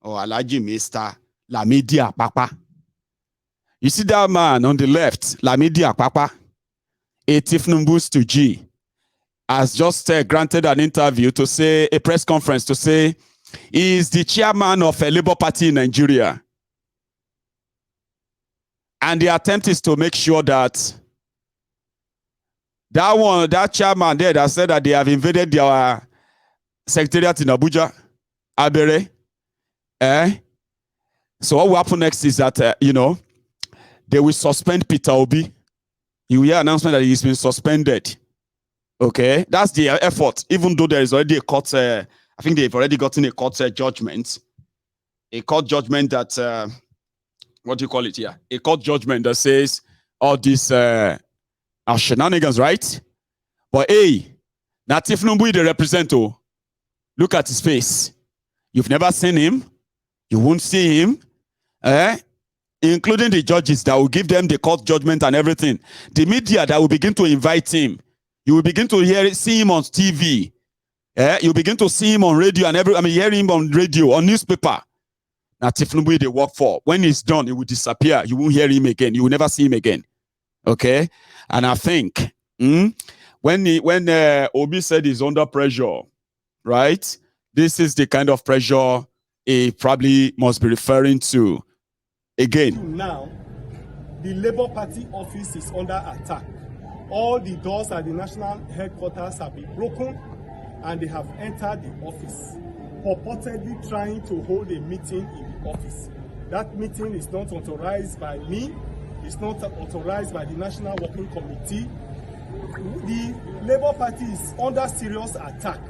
or Alhaji Mr. Lamidi Apapa. You see that man on the left, Lamidi Apapa, a Tifnumbus to G, has just granted an interview to say, a press conference to say, he is the chairman of a Labour Party in Nigeria. And the attempt is to make sure that that chairman there that said that they have invaded their secretariat in Abuja, Abere. So what will happen next is that, they will suspend Peter Obi. You will hear an announcement that he's been suspended. Okay, that's the effort. Even though there is already a court, I think they've already gotten a court judgment. A court judgment that, what do you call it here? A court judgment that says all these are shenanigans, right? But hey, Natif Numbu, the represent, look at his face. You've never seen him. You won't see him. Including the judges that will give them the court judgment and everything. The media that will begin to invite him. You will begin to see him on TV. You begin to see him on radio and hear him on radio, on newspaper. Now, Tifnumbu they work for. When he's done, he will disappear. You won't hear him again. You will never see him again. Okay? And I think when Obi said he's under pressure, right? This is the kind of pressure he probably must be referring to. Again. Now, the Labour Party office is under attack. All the doors at the national headquarters have been broken and they have entered the office, purportedly trying to hold a meeting in the office. That meeting is not authorized by me. It's not authorized by the National Working Committee. The Labour Party is under serious attack,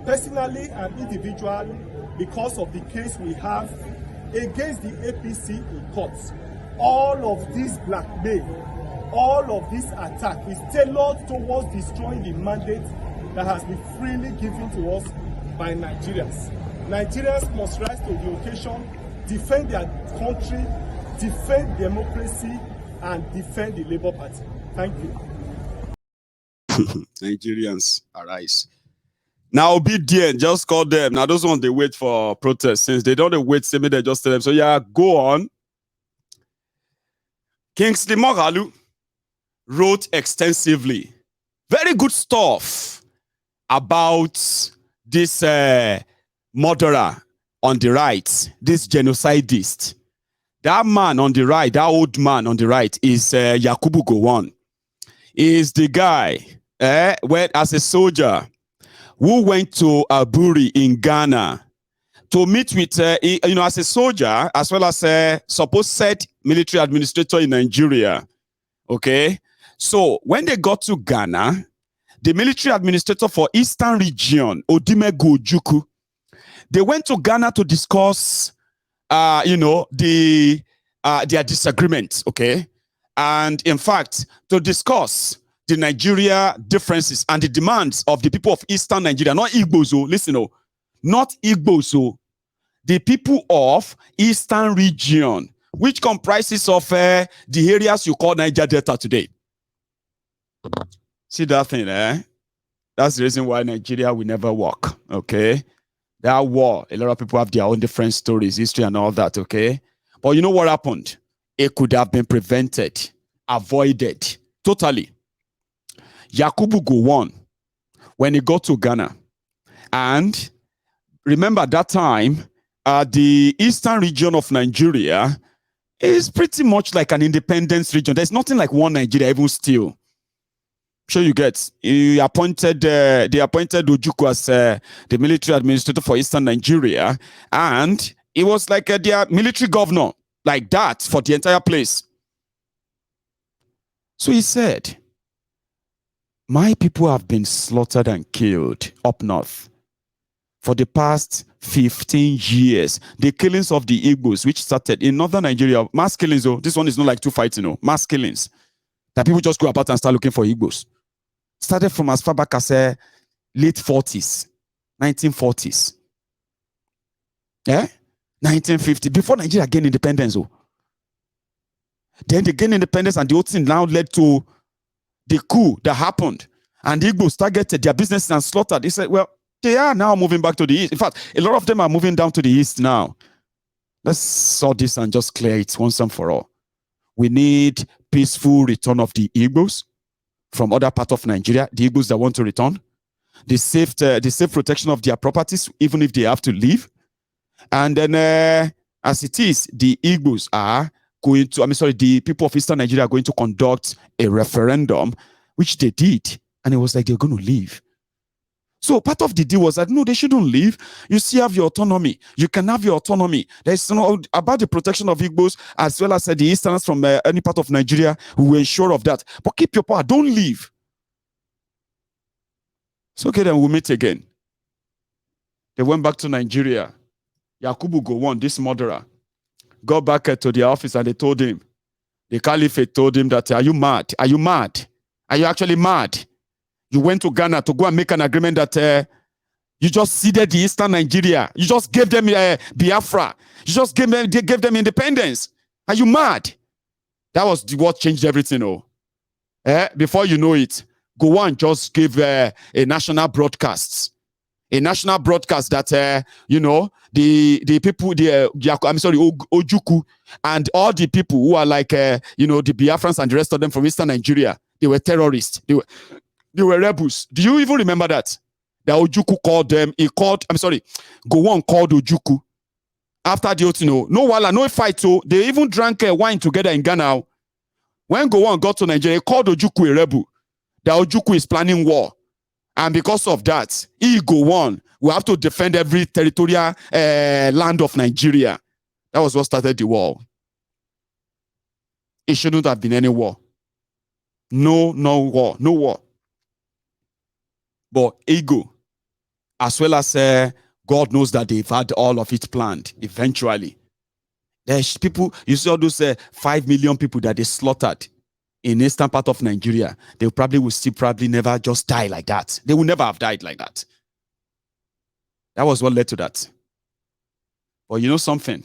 personally and individually, because of the case we have against the APC in courts. All of this blackmail, all of this attack is tailored towards destroying the mandate that has been freely given to us by Nigerians. Nigerians must rise to the occasion, defend their country, defend democracy, and defend the Labour Party. Thank you. Nigerians, arise. Now, obedient, just call them. Now, those ones, they wait for protest. Since they don't wait, maybe they just tell them. So, yeah, go on. Kingsley Moghalu wrote extensively, very good stuff about this murderer on the right, this genocidist. That man on the right, that old man on the right is Yakubu Gowon. Is the guy, as a soldier, who went to Aburi in Ghana to meet with, as a soldier, as well as a supposed military administrator in Nigeria. Okay? So, when they got to Ghana, the military administrator for Eastern region, Odimegu Ojukwu, they went to Ghana to discuss, their disagreements, okay? And in fact, to discuss the Nigeria differences and the demands of the people of Eastern Nigeria, not Igbos, listen, not Igbos, the people of Eastern region, which comprises of the areas you call Niger Delta today. See that thing, That's the reason why Nigeria will never work, okay? That war, a lot of people have their own different stories, history and all that, okay? But you know what happened? It could have been prevented, avoided, totally. Yakubu Gowon, when he got to Ghana, and remember that time, the eastern region of Nigeria is pretty much like an independence region. There's nothing like one Nigeria, even still. Sure you get. They appointed Ojukwu as the military administrator for Eastern Nigeria, and it was like their military governor, like that, for the entire place. So he said, my people have been slaughtered and killed up north for the past 15 years. The killings of the Igbos, which started in northern Nigeria, mass killings, this one is not like two fighting, mass killings. That people just go about and start looking for Igbos. Started from as far back as late 40s, 1940s. Yeah? 1950, before Nigeria gained independence. Then they gained independence and the whole thing now led to the coup that happened. And the Igbos targeted their businesses and slaughtered. They said, well, they are now moving back to the east. In fact, a lot of them are moving down to the east now. Let's sort this and just clear it once and for all. We need peaceful return of the Igbos from other parts of Nigeria, the Igbos that want to return, the safe protection of their properties, even if they have to leave. And then, as it is, the Igbos are going to, the people of Eastern Nigeria are going to conduct a referendum, which they did. And it was like they're going to leave. So part of the deal was that, no, they shouldn't leave. You still have your autonomy. You can have your autonomy. There's about the protection of Igbos, as well as the Easterners from any part of Nigeria who will ensure of that. But keep your power. Don't leave. It's okay, then we'll meet again. They went back to Nigeria. Yakubu Gowon, this murderer, got back to their office and they told him, the caliphate told him that, are you mad? Are you mad? Are you actually mad? You went to Ghana to go and make an agreement that you just ceded the Eastern Nigeria. You just gave them Biafra. You just gave them independence. Are you mad? That was what changed everything. Before you know it, Gowon just gave a national broadcast. A national broadcast that, the people, Ojukwu, and all the people who are like, the Biafrans and the rest of them from Eastern Nigeria, they were terrorists. They were rebels. Do you even remember that? The Ojukwu called them, Gowon called Ojukwu. After the Otino, no wala, no fight. So they even drank wine together in Ghana. When Gowon got to Nigeria, he called Ojukwu a rebel. The Ojukwu is planning war. And because of that, Gowon will have to defend every territorial land of Nigeria. That was what started the war. It shouldn't have been any war. No war. But ego, as well as God knows that they've had all of it planned eventually. There's people, you see all those 5 million people that they slaughtered in the eastern part of Nigeria. They will still never just die like that. They will never have died like that. That was what led to that. But you know something?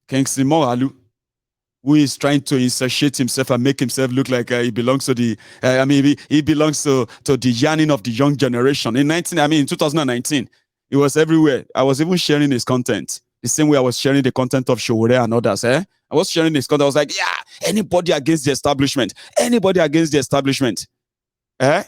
Kingsley Moghalu, who is trying to insatiate himself and make himself look like he belongs to the, he belongs to the yearning of the young generation. In 2019, it was everywhere. I was even sharing his content. The same way I was sharing the content of Showore and others. I was sharing his content. I was like, yeah, anybody against the establishment. Anybody against the establishment. I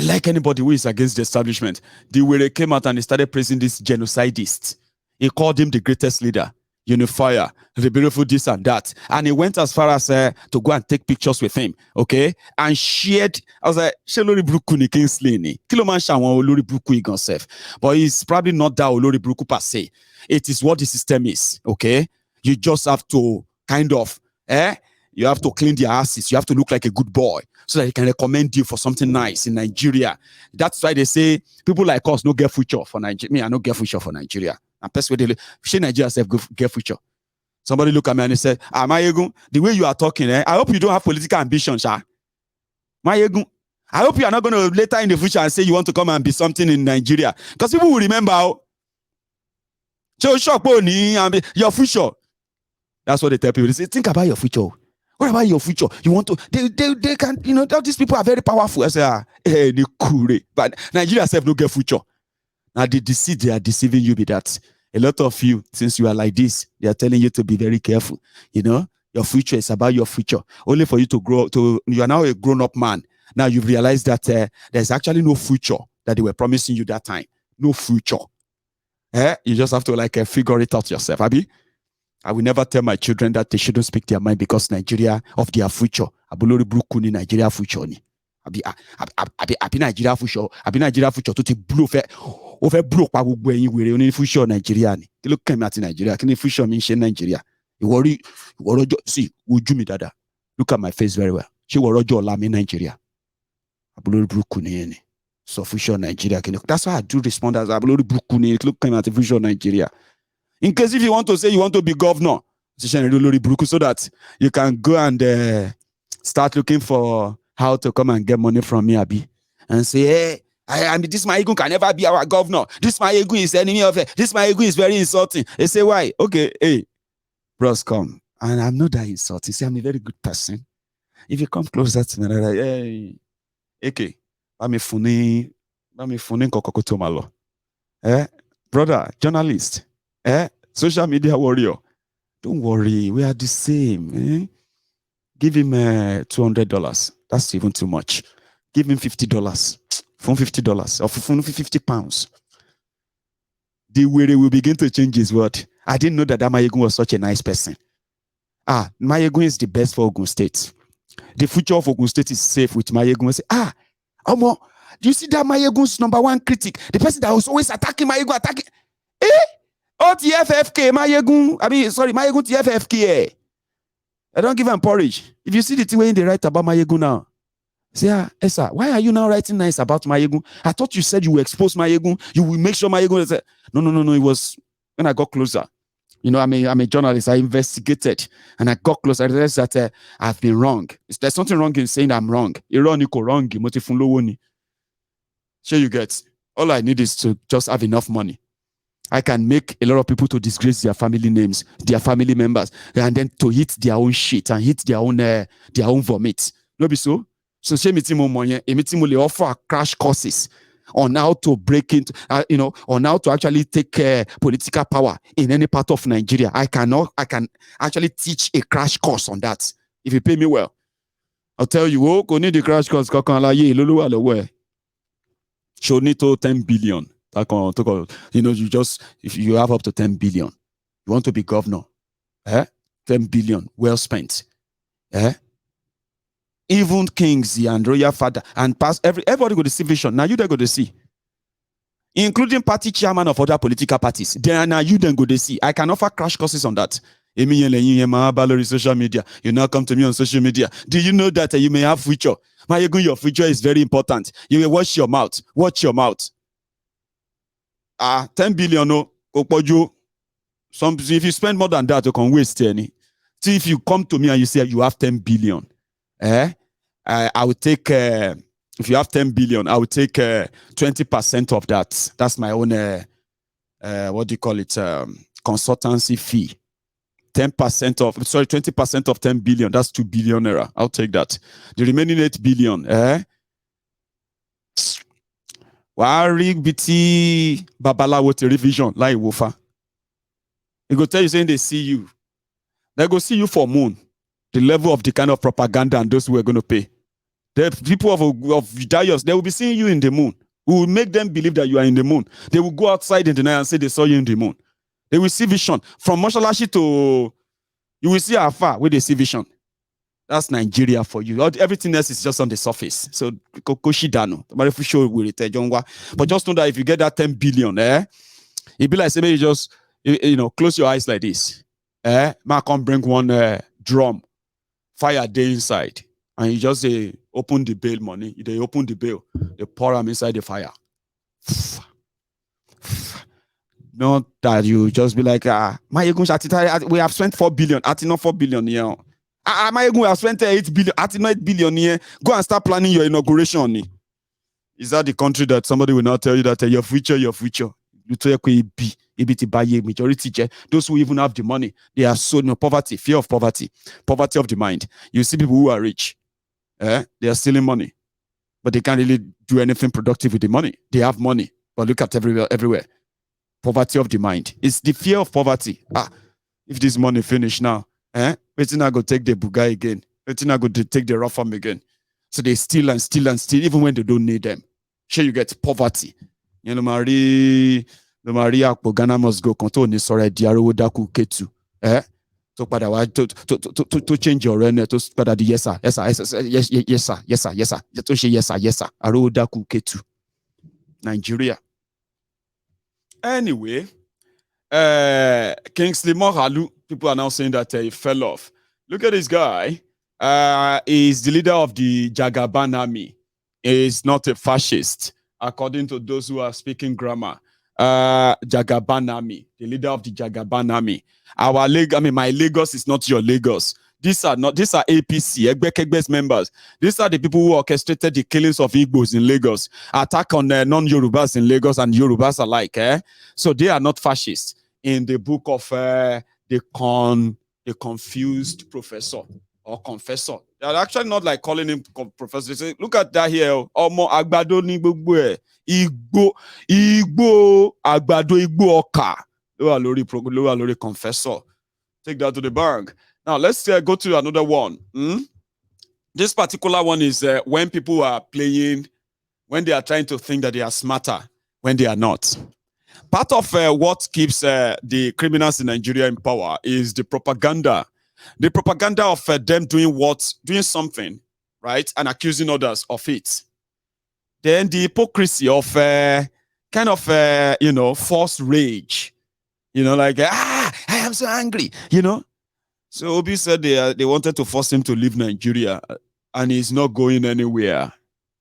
like anybody who is against the establishment. The way came out and he started praising this genocidist. He called him the greatest leader. Unifier, the beautiful this and that. And he went as far as to go and take pictures with him, okay? And shared, I was like, Olori Buruku ni Kingsley ni. Kiloman Shawan Olori Buruku himself. But he's probably not that Olori Buruku per se. It is what the system is, okay? You just have to kind of, you have to clean their asses. You have to look like a good boy so that he can recommend you for something nice in Nigeria. That's why they say people like us no get future for Nigeria. Me, I no get future for Nigeria. And persuaded, Nigeria self get future. Somebody look at me and he said, Mayegun, the way you are talking, I hope you don't have political ambition, Sha. Mayegun, I hope you are not going to later in the future and say you want to come and be something in Nigeria. Because people will remember your future. That's what they tell people. They say, think about your future. What about your future? You want to, they can, these people are very powerful. I say, but Nigeria self no get future. Now the deceit they are deceiving you with that. A lot of you, since you are like this, they are telling you to be very careful. Your future is about your future. Only for you to grow you are now a grown-up man. Now you've realized that there's actually no future that they were promising you that time. No future. You just have to figure it out yourself. Abi? I will never tell my children that they shouldn't speak their mind because Nigeria of their future. Abulori Brukuni Nigeria future ni. Abi Nigeria future. Abi Nigeria future to blow over blow pa gbogbo ẹ̀yin wèrè oní future Nigeria ni. Kí ló kàn mí àti Nigeria? Kí ni future mi ṣe Nigeria? Ìwọ rọ́jọ́ see ojú mi dada. Look at my face very well. Ṣé ìwọ rọ́jọ́ ọ̀la mi Nigeria? Abulori Brukuni ni. So future Nigeria. That's why I do respond as Abulori Brukuni. Kí ló kàn mí àti future Nigeria? In case if you want to say you want to be governor, so that you can go and start looking for how to come and get money from me, Abi, and say, hey, this Mayegun can never be our governor. This Mayegun is enemy of it. This Mayegun is very insulting. They say, why? Okay, hey, bros, come. And I'm not that insulting. See, I'm a very good person. If you come closer to me, like, hey, okay, I'm a funny kokokotomalo. Brother, journalist. Social media warrior. Don't worry, we are the same. Give him $200. That's even too much. Give him $50. From $50 or from £50. The way they will begin to change his word. I didn't know that Mayegun was such a nice person. Mayegun is the best for Ogun State. The future of Ogun State is safe with Mayegun. I say, Omo, do you see that Mayegun's #1 critic? The person that was always attacking Mayegun, TFFK, Mayegun. Mayegun TFFK. I don't give him porridge. If you see the thing when they write about Mayegun now, say, Esa, why are you now writing nice about Mayegun? I thought you said you will expose Mayegun. You will make sure Mayegun. Say, no. It was when I got closer. I'm a journalist. I investigated and I got closer. I realized that I've been wrong. There's something wrong in saying I'm wrong. Ironical wrong. Sure, you get. All I need is to just have enough money. I can make a lot of people to disgrace their family names, their family members, and then to hit their own shit and hit their own vomit. No be so? So she will offer crash courses on how to break into, on how to actually take political power in any part of Nigeria. I can actually teach a crash course on that if you pay me well. I'll tell you, go need the crash course. Show need to 10 billion. If you have up to 10 billion, you want to be governor, 10 billion, well spent. Even kings and royal father and past everybody go to see vision. Now you then go to see, including party chairman of other political parties. Then now you then go to see. I can offer crash courses on that. Social media. You now come to me on social media. Do you know that you may have future? Your future is very important. You will watch your mouth. Watch your mouth. 10 billion, no. If you spend more than that, you can waste any. See, if you come to me and you say you have 10 billion, I would take, if you have 10 billion, I would take 20% of that. That's my own, consultancy fee. 20% of 10 billion, that's 2 billion naira. I'll take that. The remaining 8 billion, BT Babalawo television like Wofa. They go tell you saying they see you. They go see you for moon. The level of the kind of propaganda and those who are going to pay. The people of Dios, they will be seeing you in the moon. We will make them believe that you are in the moon. They will go outside in the night and say they saw you in the moon. They will see vision. From Moshalashi to, you will see Afar where they see vision. That's Nigeria for you. Everything else is just on the surface. So, Koshidano. But just know that if you get that 10 billion, it'd be like say you just, close your eyes like this. Man come bring one drum, fire day inside, and you just open the bail money. They open the bail, they pour them inside the fire. Not that you just be like, we have spent 4 billion. At not 4 billion here. We have spent 8 billion. At not 8 billion here. Go and start planning your inauguration. Is that the country that somebody will now tell you that your future? You tell majority. Those who even have the money, they are so poverty, fear of poverty of the mind. You see people who are rich, they are stealing money, but they can't really do anything productive with the money. They have money, but look at everywhere. Poverty of the mind. It's the fear of poverty. If this money finish now, waiting I go take the buga again. Waiting I go to take the rough farm again. So they steal and steal and steal, even when they don't need them. Sure, you get poverty. The Maria Pogana must go control ni sorry diaro daku ketu. So to change your rent to pada the yes sir. To say yes sir. Aro daku ketu. Nigeria. Anyway, Kingsley Moghalu, people are now saying that he fell off. Look at this guy. He's the leader of the Jagaban army. He's not a fascist, according to those who are speaking grammar. Jagaban army, the leader of the Jagaban army. My Lagos is not your Lagos. These are APC, Egbekegbe's members. These are the people who orchestrated the killings of Igbos in Lagos, attack on non-Yorubas in Lagos and Yorubas alike. So they are not fascists. In the book of the confused professor or confessor. They are actually not like calling him professor. They say, look at that here. Omo agbado ni gbogbo e. Igbo agbado Igbo oka. Lower Lori Confessor. Take that to the bank. Now let's go to another one. This particular one is when people are playing, when they are trying to think that they are smarter when they are not. Part of what keeps the criminals in Nigeria in power is the propaganda. The propaganda of them doing something, right, and accusing others of it. Then the hypocrisy of kind of false rage. Like I am so angry. So Obi said they wanted to force him to leave Nigeria, and he's not going anywhere.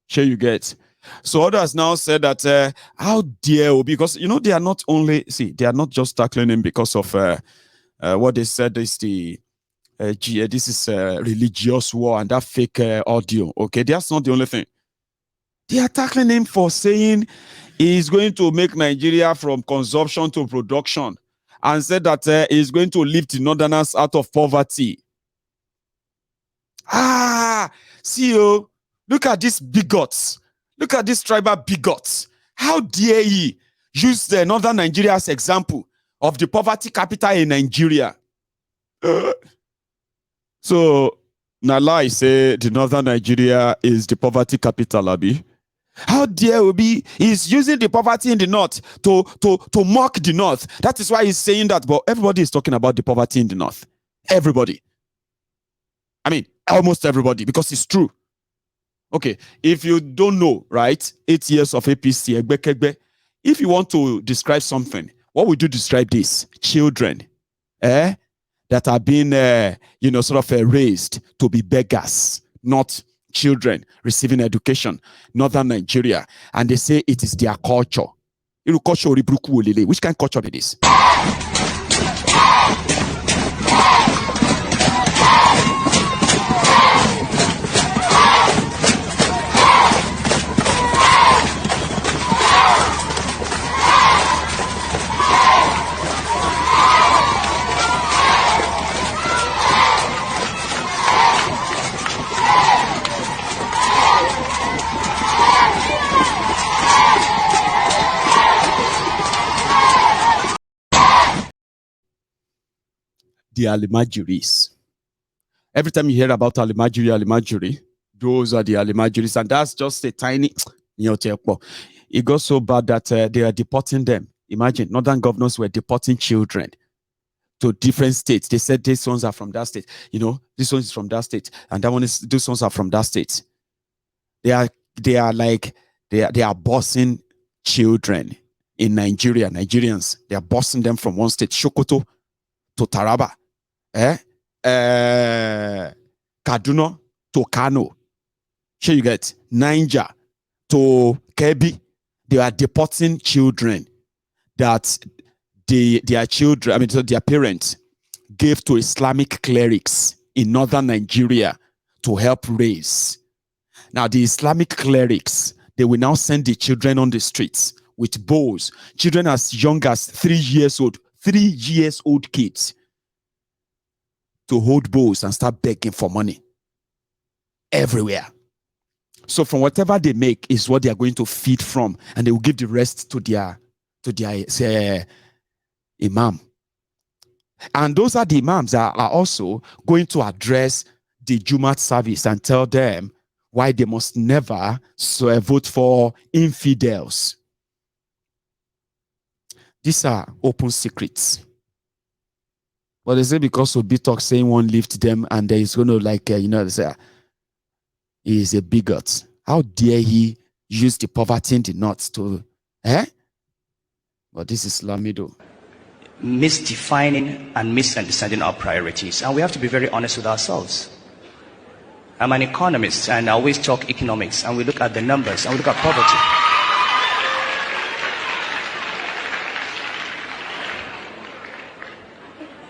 Sure, you get. So others now said that how dare Obi, because they are not just tackling him because of what they said is this is religious war and that fake audio. Okay, that's not the only thing. They are tackling him for saying he's going to make Nigeria from consumption to production, and said that he's going to lift the northerners out of poverty. See you. Look at these bigots. Look at these tribal bigots. How dare he use the northern Nigeria as example of the poverty capital in Nigeria? So Nala say the northern Nigeria is the poverty capital, Abi. How dare Obi is using the poverty in the north to mock the north. That is why he's saying that, but everybody is talking about the poverty in the north. Everybody. I mean, almost everybody, because it's true. Okay, if you don't know, right, 8 years of APC, if you want to describe something, what would you describe this? Children, that are being, raised to be beggars, not children receiving education, northern Nigeria, and they say it is their culture. Which kind of culture it is? The Alimajuris. Every time you hear about Alimajuri, those are the Alimajuris, and that's just a tiny. It got so bad that they are deporting them. Imagine, northern governors were deporting children to different states. They said these ones are from that state. This one is from that state, and these ones are from that state. They are bossing children in Nigeria. Nigerians, they are bossing them from one state, Sokoto to Taraba, Kaduna to Kano. Sure, you get Niger to Kebbi. They are deporting children that their parents gave to Islamic clerics in northern Nigeria to help raise. Now, the Islamic clerics, they will now send the children on the streets with bows. Children as young as 3 years old kids, to hold bows and start begging for money everywhere. So from whatever they make is what they are going to feed from, and they will give the rest to their imam. And those are the imams that are also going to address the Jumat service and tell them why they must never vote for infidels. These are open secrets. But they say because Obi talk saying one lift them and there is going to they say he is a bigot. How dare he use the poverty in the north to, But this is Lamido. Misdefining and misunderstanding our priorities. And we have to be very honest with ourselves. I'm an economist and I always talk economics, and we look at the numbers and we look at poverty.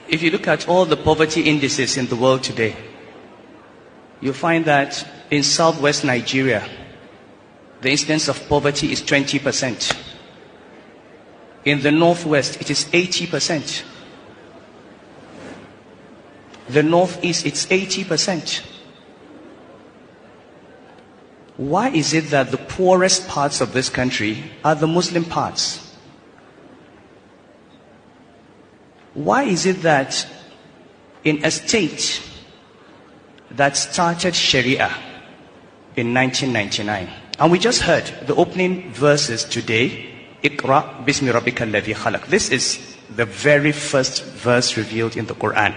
If you look at all the poverty indices in the world today, you find that in southwest Nigeria, the incidence of poverty is 20%. In the northwest, it is 80%. The northeast, it's 80%. Why is it that the poorest parts of this country are the Muslim parts? Why is it that in a state that started Sharia in 1999, and we just heard the opening verses today, Iqra bismi rabbika alladhi khalaq. This is the very first verse revealed in the Quran.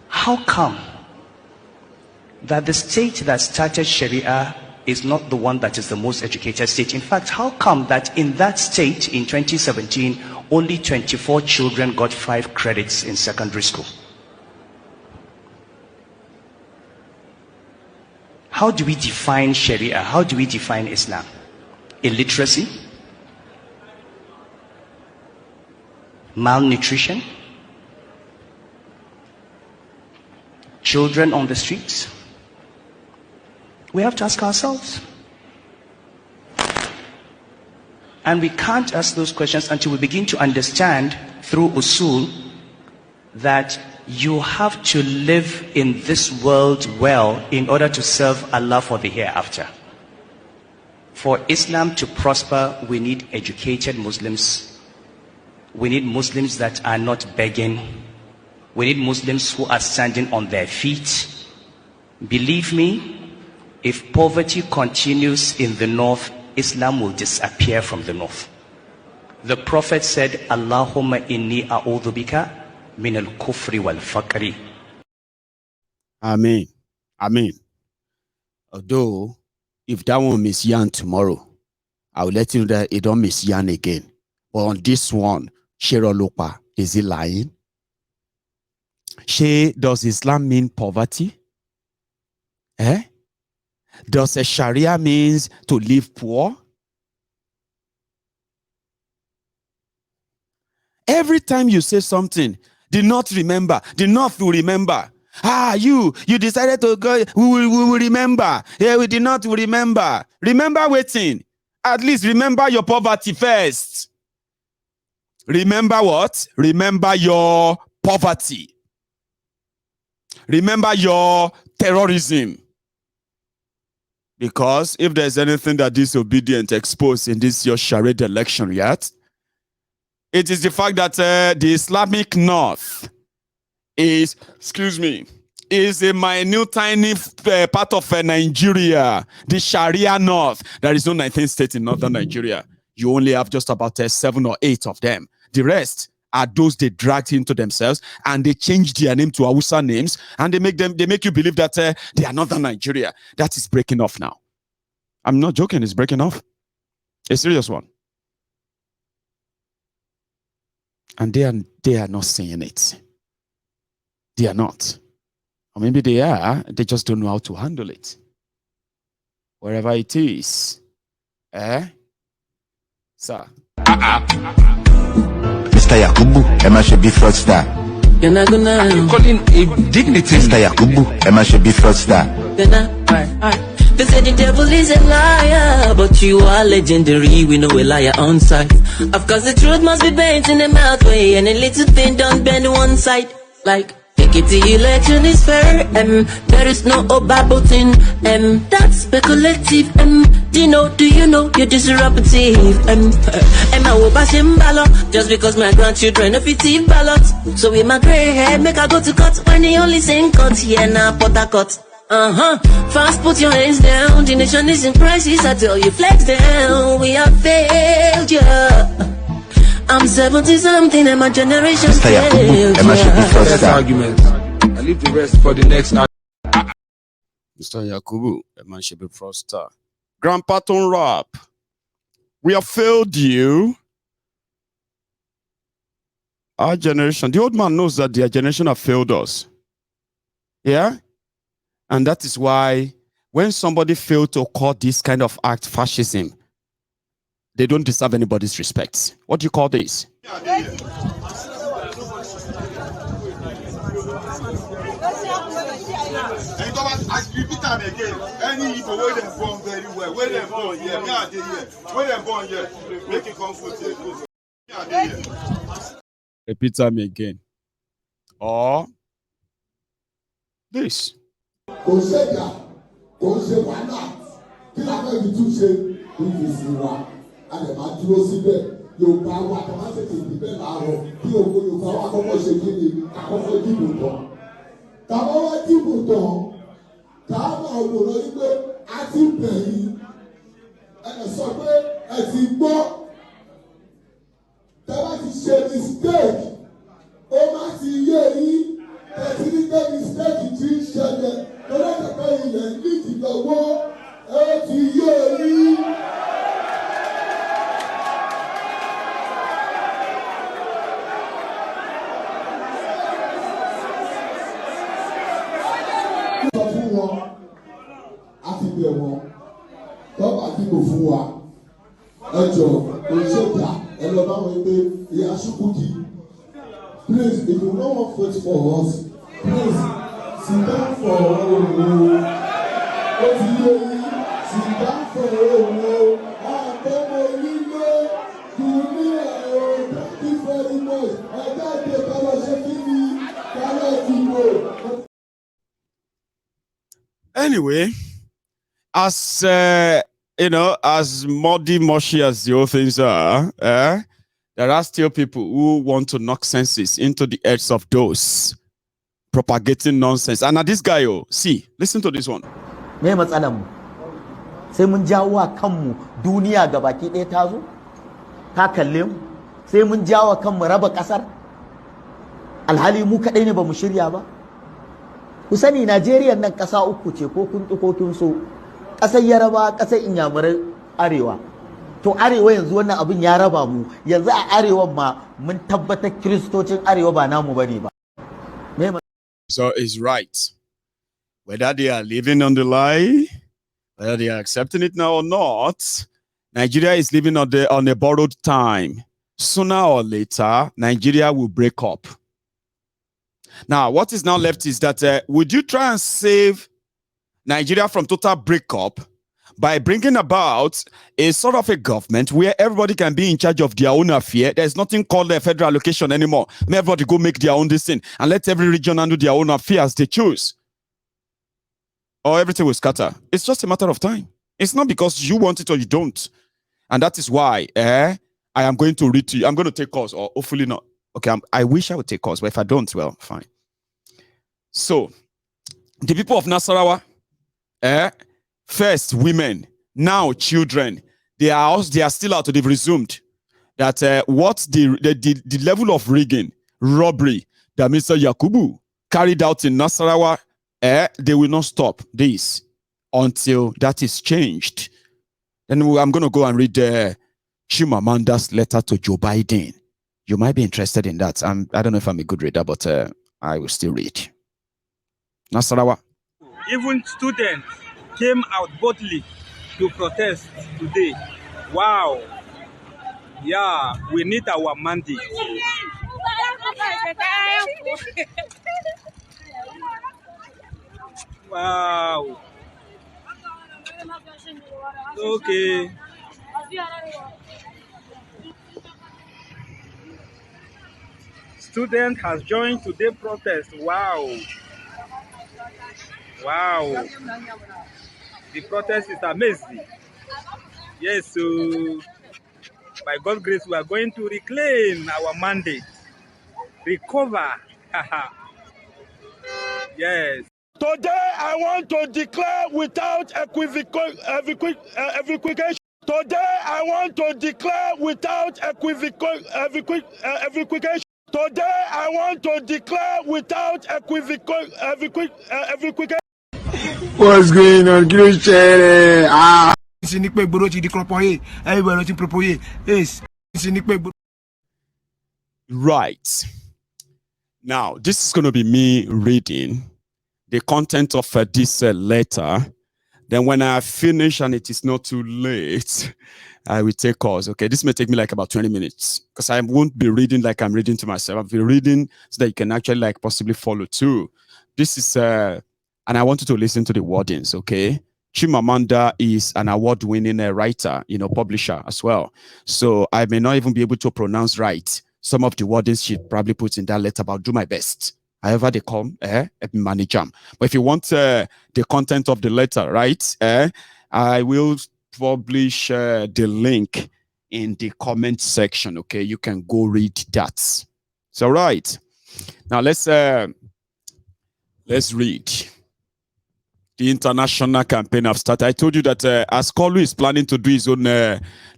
How come that the state that started Sharia is not the one that is the most educated state? In fact, how come that in that state in 2017, only 24 children got 5 credits in secondary school? How do we define Sharia? How do we define Islam? Illiteracy? Malnutrition? Children on the streets? We have to ask ourselves. And we can't ask those questions until we begin to understand through usul that you have to live in this world well in order to serve Allah for the hereafter. For Islam to prosper, we need educated Muslims. We need Muslims that are not begging. We need Muslims who are standing on their feet. Believe me, if poverty continues in the north, Islam will disappear from the north. The Prophet said, Allahumma inni a'udhu bika min al-kufri wal-faqri. Amen. Amen. Although, if that one miss yarn tomorrow, I will let you know that it don't miss yarn again. But on this one, Shero Lopa, is he lying? Does Islam mean poverty? Does a Sharia means to live poor? Every time you say something, the North will remember. You decided to go, we will remember. Yeah, we did not remember. Remember waiting. At least remember your poverty first. Remember what? Remember your poverty. Remember your terrorism. Because if there's anything that disobedient exposed in this your charade election yet, it is the fact that the Islamic North is a minute tiny part of Nigeria, the Sharia North. There is no 19th state in northern Nigeria. You only have just about 7 or 8 of them. The rest are those they dragged into themselves, and they changed their name to Hausa names, and they make you believe that they are northern Nigeria. That is breaking off now. I'm not joking, it's breaking off. A serious one. And they are not saying it. They are not. Or maybe they are, they just don't know how to handle it. Wherever it is. Sir. Mr. Yakubu, Emma should be fraudster. You're not gonna. You calling a dignity? Mr. Yakubu, Emma should be fraudster. Alright. They say the devil is a liar, but you are legendary. We know a liar on sight. Of course, the truth must be bent in the mouth way, and a little thing don't bend one side. Like, take it to election is fair. There is no Obabotin. That's speculative. Do you know you're disruptive? I will pass him ballot just because my grandchildren are fictive ballots. So with my gray hair, make I go to cut when he only sing cut here now, pot a cut. Fast, put your hands down. The nation is in crisis. I tell you, flex down. We have failed you. I'm 70 something and my generation Mr. Yakubu, Emma should be first argument. I leave the rest for the next night. Mr. Yakubu, Emma should be first. Grandpa Ton Rap, we have failed you. Our generation, the old man knows that their generation have failed us. Yeah? And that is why when somebody failed to call this kind of act fascism, they don't deserve anybody's respect. What do you call this? Repeat them again. Or this. A lè máa dúró síbẹ̀ Yorùbá wa kọ́ máa tètè dìbẹ́ láàárọ̀ kí ògo Yorùbá wa kọ́kọ́ ṣe kí ni àkọ́kọ́ dìbò tán. Tàbá wá dìbò tán, káàmà òwòrán yìí pé a ti bẹ̀yìn. Ẹ sọ pé ẹ ti gbọ́. Tàbá ti ṣe mistake, ó máa ti yé yín. Ẹ ti ní pé mistake ti ń ṣẹlẹ̀. Lọ́dọ̀ kẹ̀kẹ́ ilẹ̀ ní ìdìlọ́wọ́, ẹ ti yé yín. Bẹ̀ wọ́n tọ́ba dìbò fún wa ẹjọ́ òṣèjà ẹ lọ bá wọn pé ìyá Ṣùkùdì please if you no wan vote for us please sit down for ooo ó ti yé yín sit down for ooo àtọ́mọ nílé kùnú ẹ̀rọ thank you very much ẹ̀dá ìdè kálọ̀ ṣe kí ni kálọ̀ dìbò. Anyway, as as muddy, mushy as the whole things are, there are still people who want to knock senses into the heads of those propagating nonsense. And now this guy, see, listen to this one. Me matsalan mu sai mun jawo kanmu duniya gabaki ɗaya ta zo ta kalle mu sai mun jawo kanmu raba ƙasar alhali mu kaɗai ne ba mu shirya ba. Ku sani Najeriya nan ƙasa uku ce ko kun ko kun so. Ƙasar Yaraba, ƙasar Inyamurai, Arewa. To Arewa yanzu wannan abin ya raba mu. Yanzu a Arewa ma mun tabbatar Kiristocin Arewa ba namu bane ba. So it's right. Whether they are living on the lie, whether they are accepting it now or not, Nigeria is living on a borrowed time. Sooner or later, Nigeria will break up. Now, what is now left is that would you try and save Nigeria from total breakup by bringing about a sort of a government where everybody can be in charge of their own affair? There's nothing called a federal allocation anymore. May everybody go make their own decision and let every region handle their own affairs they choose. Or everything will scatter. It's just a matter of time. It's not because you want it or you don't. And that is why I am going to read to you. I'm going to take course, or hopefully not. Okay, I wish I would take course, but if I don't, well, fine. So, the people of Nasarawa, first women, now children, they are still out. They've resumed that what the level of rigging, robbery that Mr. Yakubu carried out in Nasarawa, they will not stop this until that is changed. Then I'm going to go and read Chimamanda's letter to Joe Biden. You might be interested in that. I don't know if I'm a good reader, but I will still read. Nasarawa. Even students came out boldly to protest today. Wow. Yeah, we need our mandate. Wow. Okay. Student has joined today's protest. Wow. Wow. The protest is amazing. Yes, so by God's grace, we are going to reclaim our mandate. Recover. Yes. Today, I want to declare without equivocation. Today, I want to declare without equivocation. Today, I want to declare without equivocation. What's going on? Right. Now, this is going to be me reading the content of this letter. Then when I finish and it is not too late, I will take calls. Okay, this may take me like about 20 minutes because I won't be reading like I'm reading to myself. I'll be reading so that you can actually like possibly follow too. This is, and I want you to listen to the wordings, okay? Chimamanda is an award-winning writer, publisher as well. So I may not even be able to pronounce right some of the wordings she probably puts in that letter, but I'll do my best. However they come, manage them. But if you want the content of the letter, right, I will publish the link in the comment section. Okay, you can go read that. So right now, let's read. The international campaign have started. I told you that Askolu is planning to do his own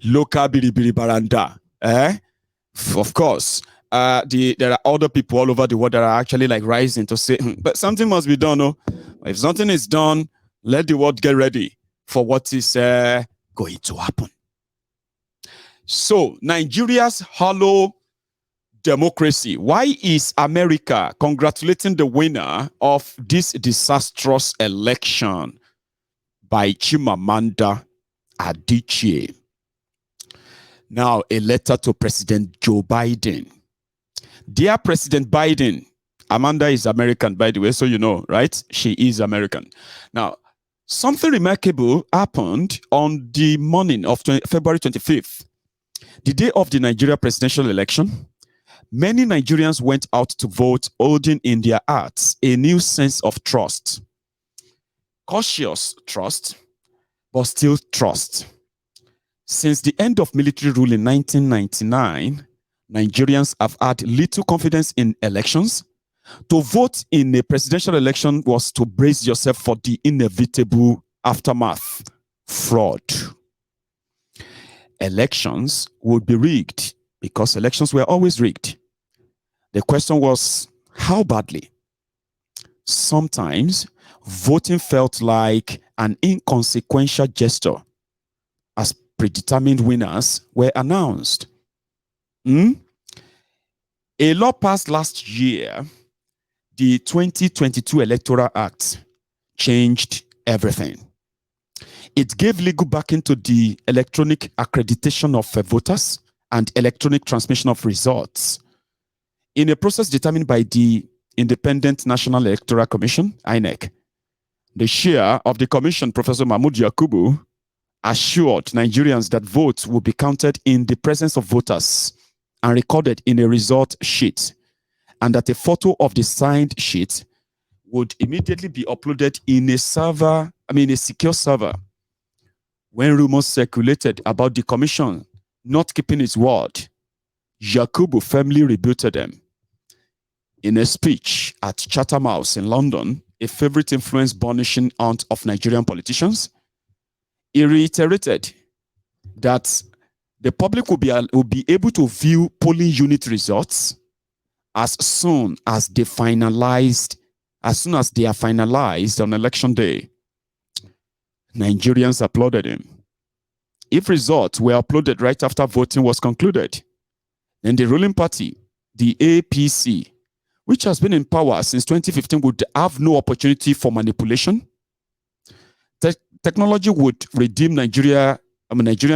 local Biribiri Baranda. Of course, there are other people all over the world that are actually like rising to say, but something must be done. No? If something is done, let the world get ready for what is going to happen. So, Nigeria's hollow democracy. Why is America congratulating the winner of this disastrous election by Chimamanda Adichie? Now, a letter to President Joe Biden. Dear President Biden, Amanda is American, by the way, so you know, right? She is American. Now, something remarkable happened on the morning of February 25th, the day of the Nigeria presidential election. Many Nigerians went out to vote, holding in their hearts a new sense of trust. Cautious trust, but still trust. Since the end of military rule in 1999, Nigerians have had little confidence in elections. To vote in a presidential election was to brace yourself for the inevitable aftermath, fraud. Elections would be rigged because elections were always rigged. The question was, how badly? Sometimes voting felt like an inconsequential gesture as predetermined winners were announced. A law passed last year, the 2022 Electoral Act, changed everything. It gave legal backing to the electronic accreditation of voters and electronic transmission of results in a process determined by the Independent National Electoral Commission, INEC. The chair of the commission, Professor Mahmood Yakubu, assured Nigerians that votes will be counted in the presence of voters and recorded in a result sheet, and that a photo of the signed sheet would immediately be uploaded in a server, a secure server. When rumors circulated about the commission not keeping its word, Yakubu firmly rebutted them. In a speech at Chatham House in London, a favorite influence burnishing aunt of Nigerian politicians, he reiterated that the public will be able to view polling unit results as soon as they are finalized on election day. Nigerians applauded him. If results were uploaded right after voting was concluded, then the ruling party, the APC, which has been in power since 2015, would have no opportunity for manipulation. Technology would redeem Nigerian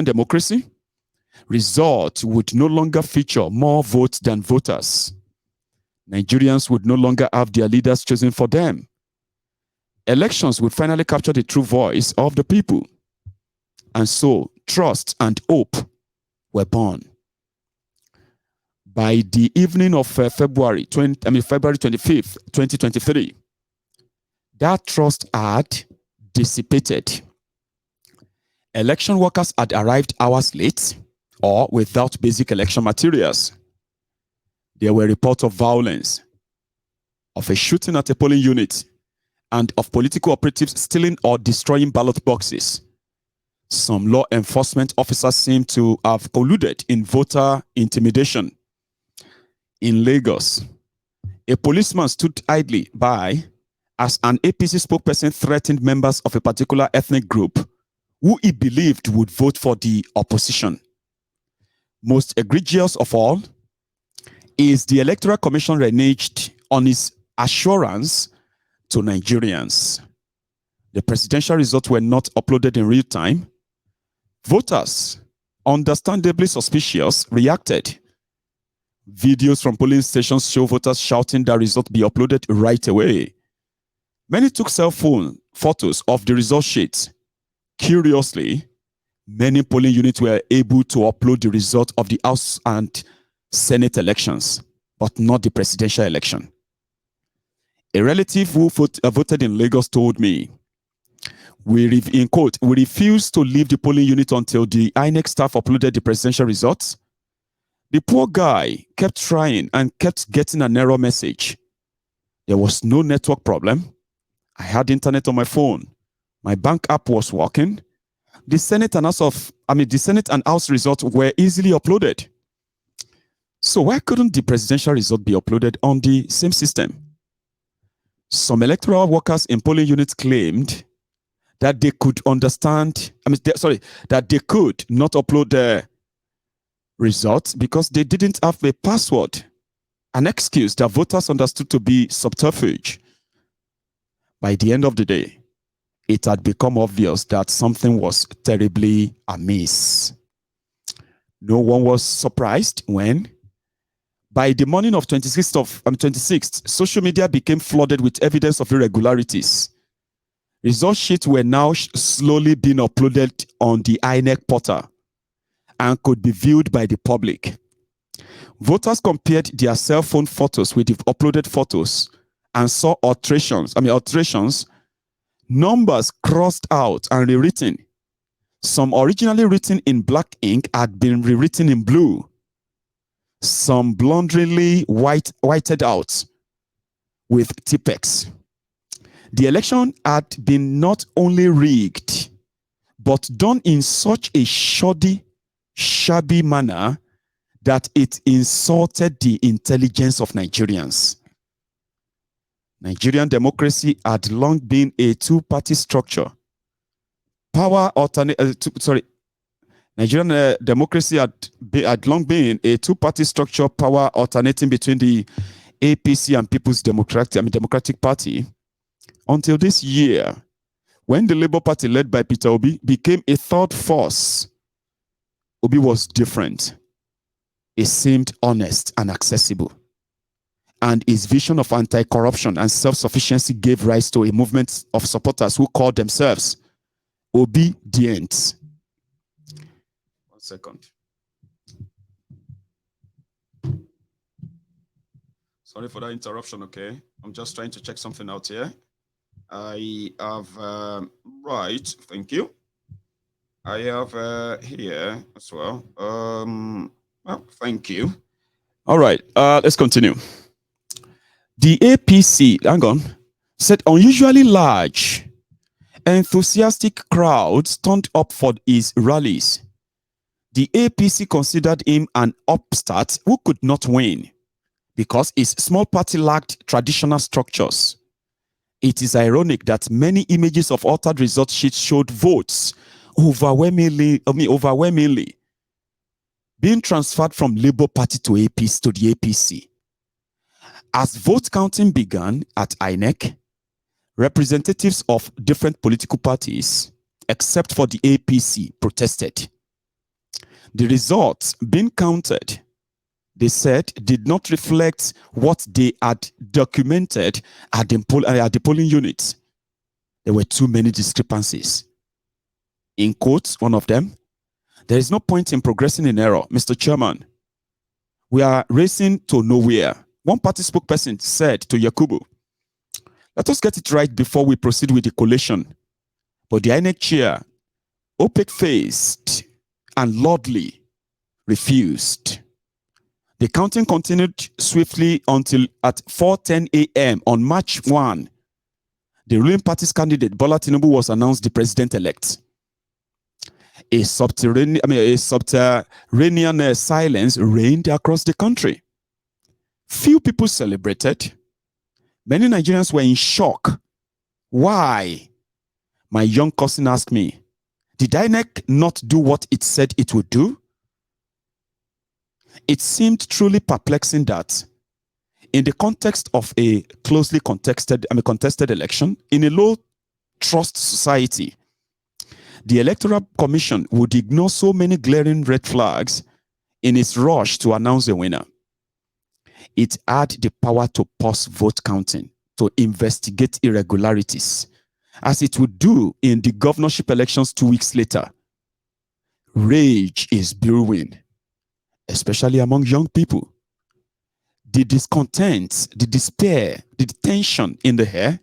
democracy. Results would no longer feature more votes than voters. Nigerians would no longer have their leaders chosen for them. Elections would finally capture the true voice of the people. And so, trust and hope were born. By the evening of February 25th, 2023, that trust had dissipated. Election workers had arrived hours late or without basic election materials. There were reports of violence, of a shooting at a polling unit, and of political operatives stealing or destroying ballot boxes. Some law enforcement officers seem to have colluded in voter intimidation. In Lagos, a policeman stood idly by as an APC spokesperson threatened members of a particular ethnic group who he believed would vote for the opposition. Most egregious of all is the Electoral Commission reneged on its assurance to Nigerians. The presidential results were not uploaded in real time. Voters, understandably suspicious, reacted. Videos from polling stations show voters shouting that results be uploaded right away. Many took cell phone photos of the result sheet. Curiously, many polling units were able to upload the result of the House and Senate elections, but not the presidential election. A relative who voted in Lagos told me, in quote, we refused to leave the polling unit until the INEC staff uploaded the presidential results. The poor guy kept trying and kept getting an error message. There was no network problem. I had internet on my phone. My bank app was working. The Senate and House results were easily uploaded. So why couldn't the presidential result be uploaded on the same system? Some electoral workers in polling units claimed that they could that they could not upload the results because they didn't have a password, an excuse that voters understood to be subterfuge. By the end of the day, it had become obvious that something was terribly amiss. No one was surprised when, by the morning of 26th, social media became flooded with evidence of irregularities. Result sheets were now slowly being uploaded on the INEC portal and could be viewed by the public. Voters compared their cell phone photos with the uploaded photos and saw alterations, numbers crossed out and rewritten. Some originally written in black ink had been rewritten in blue. Some blunderingly whited out with Tipex. The election had been not only rigged, but done in such a shabby manner that it insulted the intelligence of Nigerians. Nigerian democracy had long been a two-party structure. Nigerian democracy had long been a two-party structure, power alternating between the APC and People's Democratic Party, until this year, when the Labour Party led by Peter Obi became a third force. Obi was different. He seemed honest and accessible. And his vision of anti-corruption and self-sufficiency gave rise to a movement of supporters who called themselves Obedients. 1 second. Sorry for that interruption, okay? I'm just trying to check something out here. I have, right, thank you. I have here as well. Well, thank you. All right, let's continue. The APC, hang on, said unusually large, enthusiastic crowds turned up for his rallies. The APC considered him an upstart who could not win because his small party lacked traditional structures. It is ironic that many images of altered result sheets showed votes overwhelmingly being transferred from Labour Party to the APC. As vote counting began at INEC, representatives of different political parties, except for the APC, protested. The results being counted, they said, did not reflect what they had documented at the polling units. There were too many discrepancies. In quotes, one of them, "There is no point in progressing in error, Mr. Chairman. We are racing to nowhere." One party spokesperson said to Yakubu, "Let us get it right before we proceed with the collation." But the INEC chair, opaque-faced and lordly, refused. The counting continued swiftly until at 4:10 a.m. on March 1, the ruling party's candidate, Bola Tinubu, was announced the president-elect. A subterranean silence reigned across the country. Few people celebrated. Many Nigerians were in shock. Why? My young cousin asked me, did INEC not do what it said it would do? It seemed truly perplexing that, in the context of a closely contested election, in a low-trust society, the Electoral Commission would ignore so many glaring red flags in its rush to announce a winner. It had the power to pause vote counting, to investigate irregularities, as it would do in the governorship elections 2 weeks later. Rage is brewing, especially among young people. The discontent, the despair, the tension in the air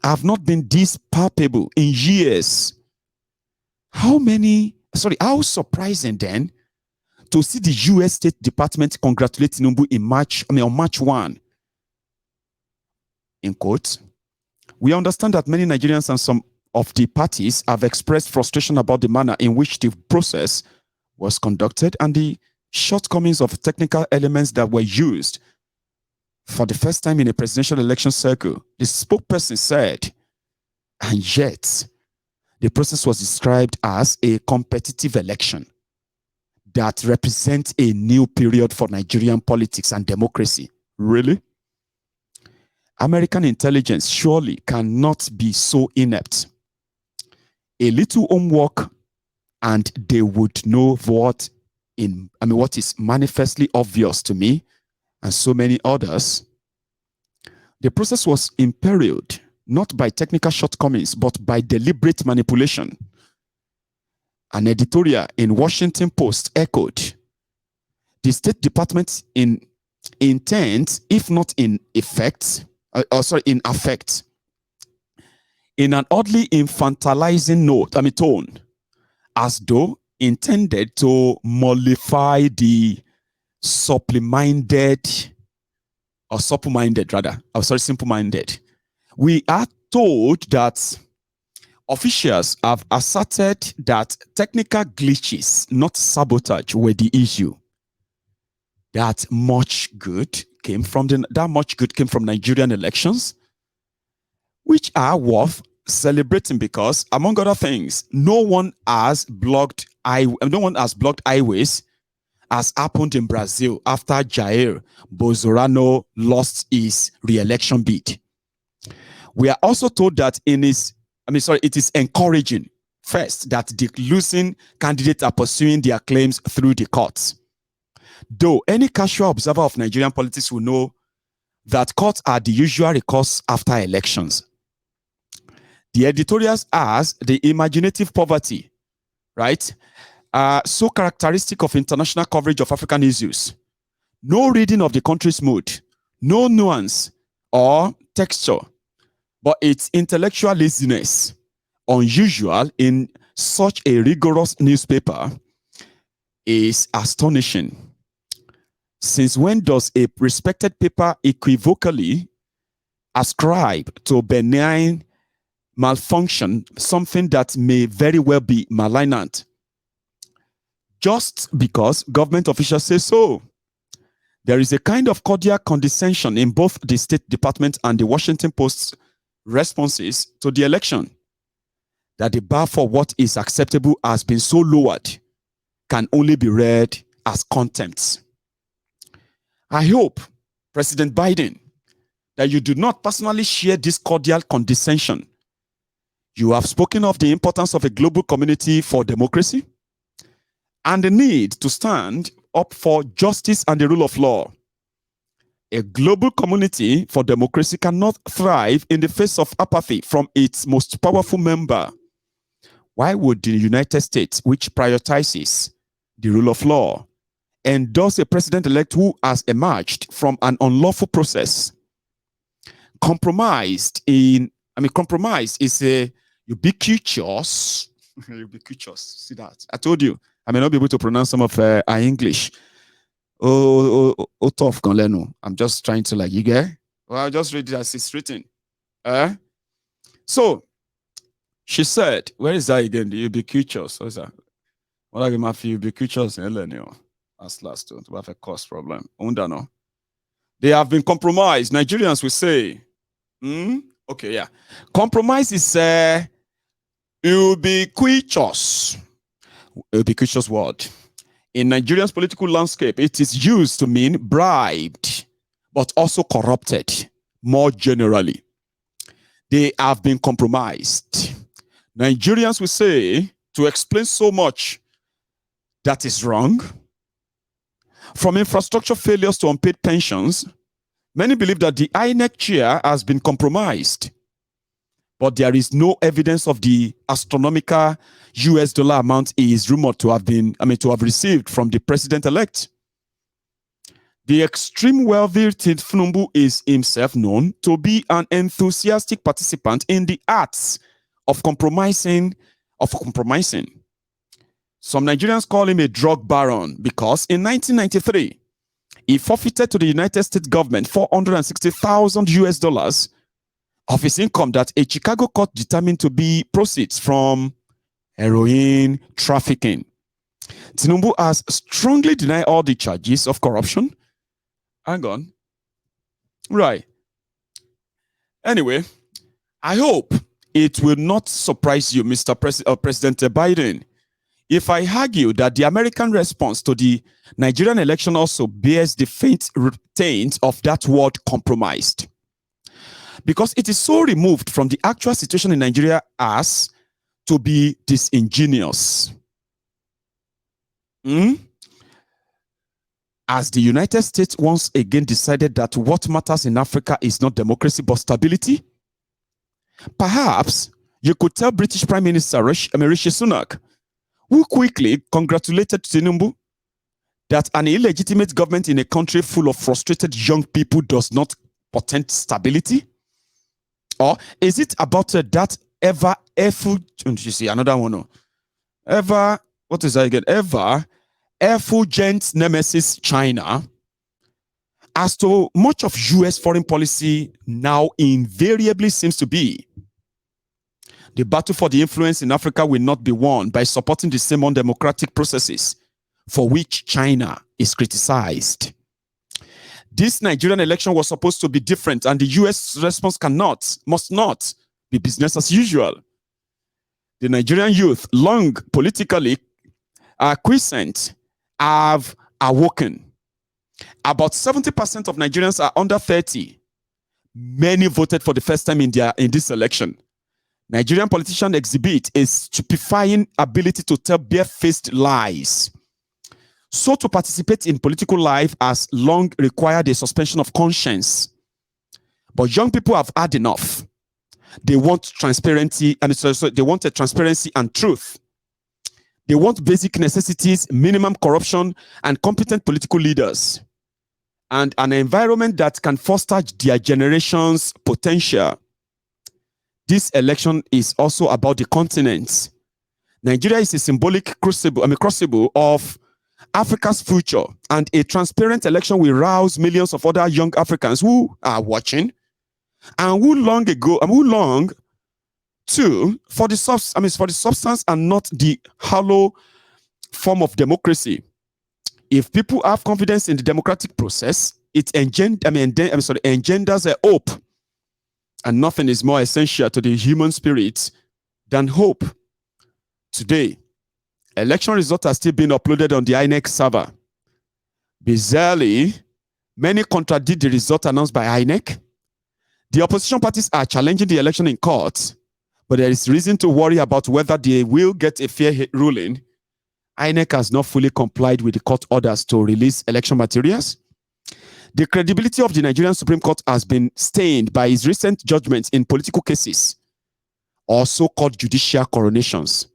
have not been this palpable in years. How surprising then to see the US State Department congratulate Tinubu on March 1. In quote, we understand that many Nigerians and some of the parties have expressed frustration about the manner in which the process was conducted and the shortcomings of technical elements that were used. For the first time in a presidential election cycle, the spokesperson said, and yet the process was described as a competitive election that represents a new period for Nigerian politics and democracy. Really? American intelligence surely cannot be so inept. A little homework and they would know what is manifestly obvious to me and so many others. The process was imperiled not by technical shortcomings but by deliberate manipulation. An editorial in Washington Post echoed the State Department's intent, if not in effect, in affect, in an oddly infantilizing tone, as though intended to mollify the simple-minded. We are told that officials have asserted that technical glitches, not sabotage, were the issue. That much good came from Nigerian elections, which are worth celebrating because, among other things, no one has blocked highways, as happened in Brazil after Jair Bolsonaro lost his re-election bid. We are also told that it is encouraging, first, that the losing candidates are pursuing their claims through the courts. Though any casual observer of Nigerian politics will know that courts are the usual recourse after elections. The editorials as the imaginative poverty, right, so characteristic of international coverage of African issues. No reading of the country's mood, no nuance or texture, but its intellectual laziness, unusual in such a rigorous newspaper, is astonishing. Since when does a respected paper equivocally ascribe to benign malfunction something that may very well be malignant? Just because government officials say so. There is a kind of cordial condescension in both the State Department and the Washington Post's responses to the election, that the bar for what is acceptable has been so lowered can only be read as contempt. I hope, President Biden, that you do not personally share this cordial condescension. You have spoken of the importance of a global community for democracy and the need to stand up for justice and the rule of law. A global community for democracy cannot thrive in the face of apathy from its most powerful member. Why would the United States, which prioritizes the rule of law, endorse a president-elect who has emerged from an unlawful process? Compromise is a ubiquitous. See that? I told you, I may not be able to pronounce some of our English. Tough, I'm just trying to you get? Well, I'll just read it as it's written. So, she said, where is that again? The ubiquitous. What is that? What are you going to ubiquitous? That's last one. We have a cost problem. They have been compromised. Nigerians will say, okay, yeah. Compromise is ubiquitous. Ubiquitous word. In Nigeria's political landscape, it is used to mean bribed, but also corrupted, more generally. They have been compromised. Nigerians will say, to explain so much that is wrong, from infrastructure failures to unpaid pensions, many believe that the INEC chair has been compromised. But there is no evidence of the astronomical US dollar amount he is rumored to have received from the president-elect. The extreme wealthy Tinubu is himself known to be an enthusiastic participant in the arts of compromising. Some Nigerians call him a drug baron because in 1993, he forfeited to the United States government $460,000 of his income that a Chicago court determined to be proceeds from heroin trafficking. Tinubu has strongly denied all the charges of corruption. Hang on. Right. Anyway, I hope it will not surprise you, Mr. President Biden, if I argue that the American response to the Nigerian election also bears the faint taint of that word compromised. Because it is so removed from the actual situation in Nigeria as to be disingenuous. As the United States once again decided that what matters in Africa is not democracy but stability, perhaps you could tell British Prime Minister Rishi Sunak, who quickly congratulated Tinubu, that an illegitimate government in a country full of frustrated young people does not portend stability? Or is it about that effulgent nemesis China? As to much of US foreign policy now invariably seems to be, the battle for the influence in Africa will not be won by supporting the same undemocratic processes for which China is criticized. This Nigerian election was supposed to be different, and the US response must not be business as usual. The Nigerian youth, long politically quiescent, have awoken. About 70% of Nigerians are under 30. Many voted for the first time in this election. Nigerian politicians exhibit a stupefying ability to tell bare-faced lies. So to participate in political life has long required a suspension of conscience. But young people have had enough. They want transparency, and they want a transparency and truth. They want basic necessities, minimum corruption, and competent political leaders, and an environment that can foster their generation's potential. This election is also about the continent. Nigeria is a symbolic crucible of Africa's future, and a transparent election will rouse millions of other young Africans who are watching and who long for the substance and not the hollow form of democracy. If people have confidence in the democratic process, it engenders a hope, and nothing is more essential to the human spirit than hope. Today, election results are still being uploaded on the INEC server. Bizarrely, many contradict the result announced by INEC. The opposition parties are challenging the election in court, but there is reason to worry about whether they will get a fair ruling. INEC has not fully complied with the court orders to release election materials. The credibility of the Nigerian Supreme Court has been stained by its recent judgments in political cases, or so-called judicial coronations,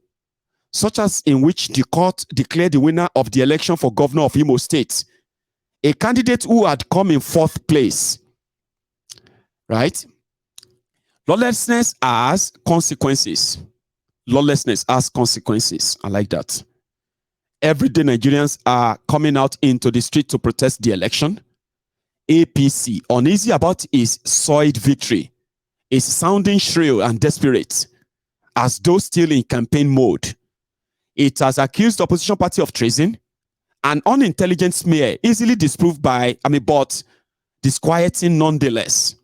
such as in which the court declared the winner of the election for governor of Imo State, a candidate who had come in 4th place. Right? Lawlessness has consequences. Lawlessness has consequences. I like that. Everyday Nigerians are coming out into the street to protest the election. APC, uneasy about his soiled victory, is sounding shrill and desperate, as though still in campaign mode. It has accused the opposition party of treason, an unintelligent smear easily disproved but disquieting nonetheless,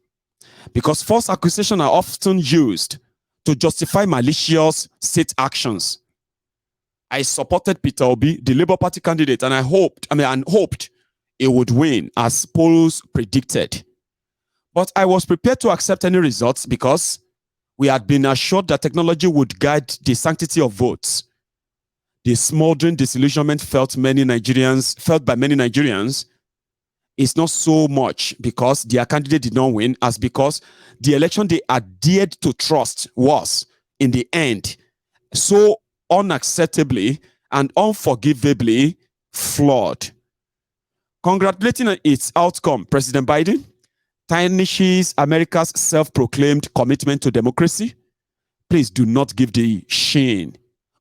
because false accusations are often used to justify malicious state actions. I supported Peter Obi, the Labour Party candidate, and I hoped he would win as polls predicted. But I was prepared to accept any results because we had been assured that technology would guide the sanctity of votes. The smoldering disillusionment felt by many Nigerians is not so much because their candidate did not win, as because the election they adhered to trust was, in the end, so unacceptably and unforgivably flawed. Congratulating its outcome, President Biden tarnishes America's self-proclaimed commitment to democracy. Please do not give the sheen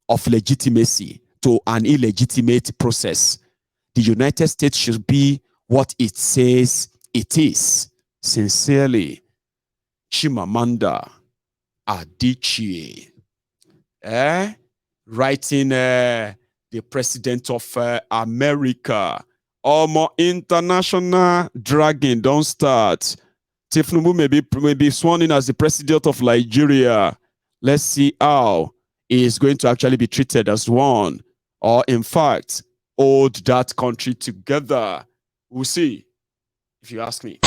of legitimacy to an illegitimate process. The United States should be what it says it is. Sincerely, Chimamanda Adichie. Writing the president of America. More international dragging, don't start. Tinubu may be sworn in as the president of Nigeria. Let's see how he is going to actually be treated as one, or in fact, hold that country together. We'll see, if you ask me.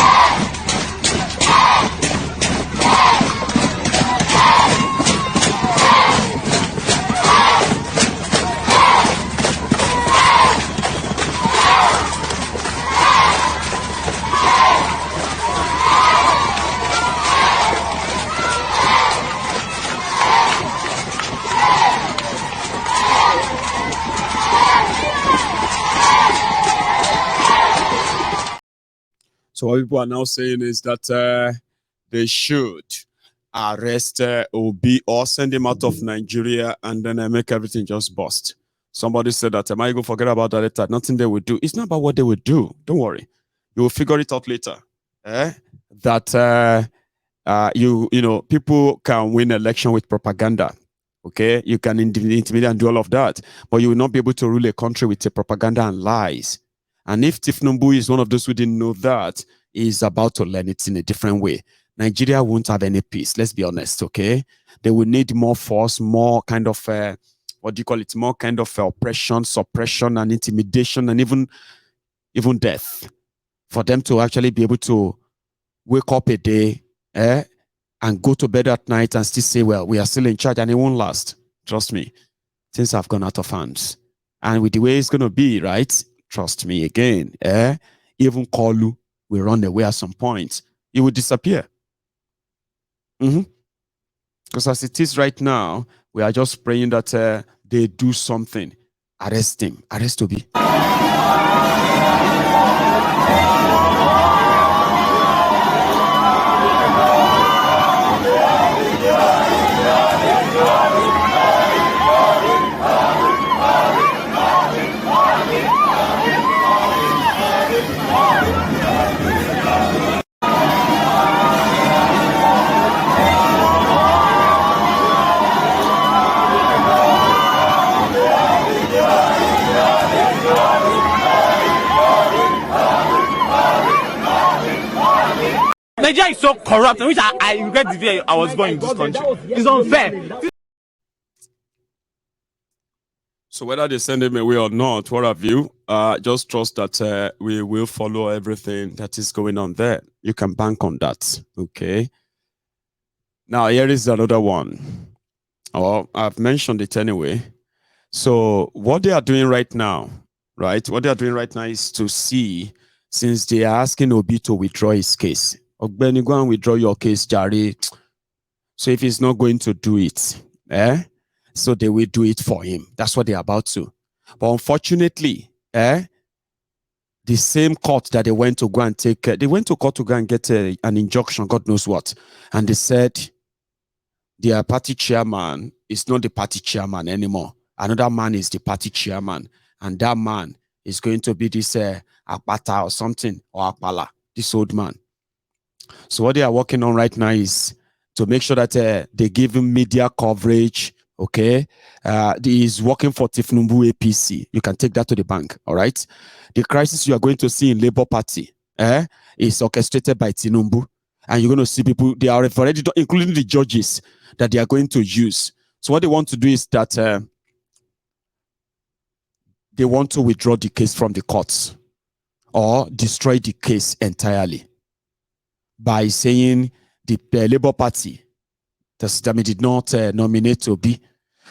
So what people are now saying is that they should arrest Obi or send him out of Nigeria and then make everything just bust. Somebody said that, am I going to forget about that later? Nothing they will do. It's not about what they will do. Don't worry. You will figure it out later. That you know, people can win election with propaganda. Okay? You can intimidate and do all of that. But you will not be able to rule a country with propaganda and lies. And if Tinubu is one of those who didn't know that, he's about to learn it in a different way. Nigeria won't have any peace, let's be honest, okay? They will need more force, more kind of, what do you call it? More kind of oppression, suppression, and intimidation, and even death for them to actually be able to wake up a day and go to bed at night and still say, well, we are still in charge, and it won't last. Trust me. Things have gone out of hands. And with the way it's going to be, right? Trust me again, even Kolu will run away at some point. He will disappear. Because as it is right now, we are just praying that they do something. Arrest him. Arrest Obi. Nigeria is so corrupt, which I regret the day I was born in this country. It's unfair. So whether they send him away or not, what have you? Just trust that we will follow everything that is going on there. You can bank on that, okay? Now, here is another one. Oh, I've mentioned it anyway. So what they are doing right now, right? What they are doing right now is to see, since they are asking Obi to withdraw his case. Ogbeni, go and withdraw your case, Jari. So if he's not going to do it, so they will do it for him. That's what they're about to. But unfortunately, the same court that they went to go and take, they went to court to go and get an injunction, God knows what. And they said their party chairman is not the party chairman anymore. Another man is the party chairman. And that man is going to be this Akpata or something, or Akpala, this old man. So what they are working on right now is to make sure that they give him media coverage, okay? He is working for Tinubu APC. You can take that to the bank, all right? The crisis you are going to see in Labour Party is orchestrated by Tinubu. And you're going to see people, they are already, including the judges, that they are going to use. So what they want to do is that they want to withdraw the case from the courts or destroy the case entirely by saying the Labour Party did not nominate Obi.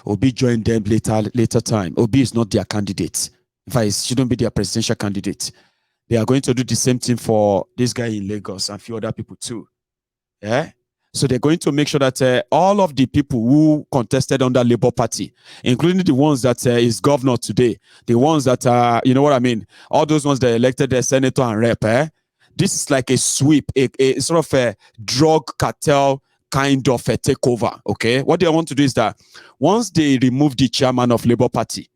Obi joined them later time. Obi is not their candidate. In fact, it shouldn't be their presidential candidate. They are going to do the same thing for this guy in Lagos and a few other people too. Yeah. So they're going to make sure that all of the people who contested under Labour Party, including the ones that is governor today, the ones that are, you know what I mean, all those ones that elected the senator and rep, this is like a sweep, a sort of a drug cartel kind of a takeover, okay? What they want to do is that once they remove the chairman of Labour Party,